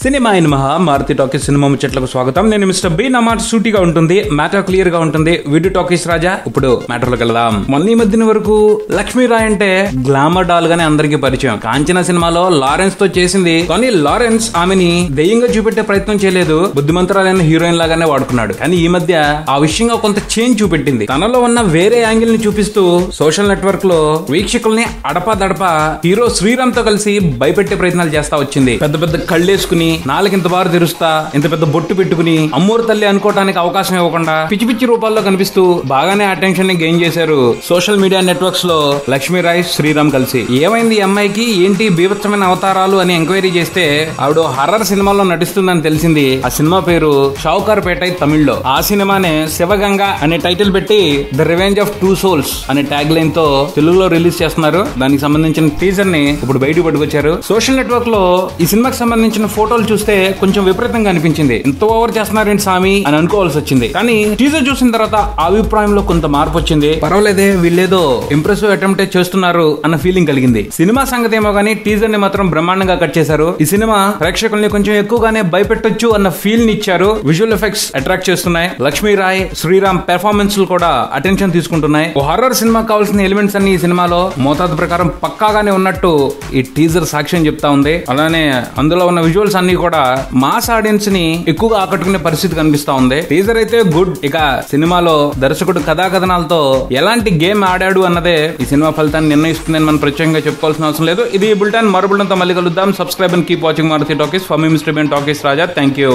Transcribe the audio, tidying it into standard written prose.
Cinema అయిన మహా Maruti talkies cinema ముచ్చట్లకు స్వాగతం. నేను మిస్టర్ బి. నా మాట సూటిగా ఉంటుంది, మ్యాటర్ క్లియర్ గా ఉంటుంది. వీడియో టాకీస్ రాజా. ఇప్పుడు మ్యాటర్ లోకి వెళ్దాం. మొన్న ఈ మధ్యన వరకు లక్ష్మీరాయ్ అంటే గ్లామర్ డాల్ గానే అందరికీ పరిచయం. కాంచనా సినిమాలో లారెన్స్ తో చేసింది, కానీ లారెన్స్ ఆమెని దెయ్యంగా చూపెట్టే ప్రయత్నం చేయలేదు, బుద్ధిమంతురాలైన హీరోయిన్ లాగానే వాడుకున్నాడు. కానీ ఈ మధ్య ఆ విషయంగా కొంత చేంజ్ చూపెట్టింది. తనలో ఉన్న వేరే యాంగిల్ ని చూపిస్తూ సోషల్ నెట్వర్క్ లో వీక్షకుల్ని అడపా హీరో శ్రీరామ్ తో కలిసి భయపెట్టే ప్రయత్నాలు చేస్తా వచ్చింది. పెద్ద పెద్ద కళ్ళేసుకుని నాలుగింత బారు తెరుస్తా, ఇంత పెద్ద బొట్టు పెట్టుకుని అమ్మోరు తల్లి అనుకోవడానికి అవకాశం ఇవ్వకుండా పిచ్చి పిచ్చి రూపాల్లో కనిపిస్తూ బాగానే అటెన్షన్ ని గెయిన్ చేశారు సోషల్ మీడియా నెట్వర్క్స్ లో లక్ష్మీరాయ్ శ్రీరామ్ కలిసి. ఏమైంది ఈ అమ్మాయికి, ఏంటి బీభత్సమైన అవతారాలు అని ఎంక్వైరీ చేస్తే ఆవిడ హర్రర్ సినిమాలో నటిస్తుందని తెలిసింది. ఆ సినిమా పేరు షావుకార్ పేట తమిళ్లో. ఆ సినిమానే శివగంగ అనే టైటిల్ పెట్టి the revenge of two souls అనే ట్యాగ్ లైన్ తో తెలుగులో రిలీజ్ చేస్తున్నారు. దానికి సంబంధించిన టీజర్ ని ఇప్పుడు బయటకు పట్టుకొచ్చారు. సోషల్ నెట్వర్క్ లో ఈ సినిమాకి సంబంధించిన ఫోటోలు చూస్తే కొంచెం విపరీతంగా అనిపించింది. ఎంత ఓవర్ చేస్తున్నారేంటి సామి అని అనుకోవాల్సి వచ్చింది. కానీ టీజర్ చూసిన తర్వాత ఆ అభిప్రాయంలో కొంత మార్పు వచ్చింది. పర్వాలేదే, వీళ్ళేదో ఇంప్రెసివ్ అటెంప్ట్ చేస్తున్నారు అన్న ఫీలింగ్ కలిగింది. సినిమా సంగతి ఏమో గానీ టీజర్ ని మాత్రం బ్రహ్మాండంగా కట్ చేశారు. ఈ సినిమా ప్రేక్షకుల్ని కొంచెం ఎక్కువగానే భయపెట్టొచ్చు అన్న ఫీల్ ని ఇచ్చారు. విజువల్ ఎఫెక్ట్స్ అట్రాక్ట్ చేస్తున్నాయి. లక్ష్మీరాయ్ శ్రీరామ్ పెర్ఫార్మెన్స్ కూడా అటెన్షన్ తీసుకుంటున్నాయి. ఓ హర్రర్ సినిమా కావాల్సిన ఎలిమెంట్స్ అన్ని ఈ సినిమాలో మోతాదు ప్రకారం పక్కాగానే ఉన్నట్టు ఈ టీజర్ సాక్ష్యం చెప్తా ఉంది. అలానే అందులో ఉన్న విజువల్స్ అన్ని కూడా మాస్ ఆడియన్స్ ని ఎక్కువగా ఆకట్టుకునే పరిస్థితి కనిపిస్తా ఉంది. టీజర్ అయితే గుడ్. ఇక సినిమాలో దర్శకుడు కథాకథనాలతో ఎలాంటి గేమ్ ఆడాడు అన్నదే ఈ సినిమా ఫలితాన్ని నిర్ణయిస్తుందని మనం ప్రత్యేకంగా చెప్పుకోవాల్సిన అవసరం లేదు. ఇది బుల్టన్. మరో బుల్టన్ తో మళ్ళీ కలుద్దాం. Subscribe and keep watching Maruti talkies. For me mister B talkies Raja. Thank you.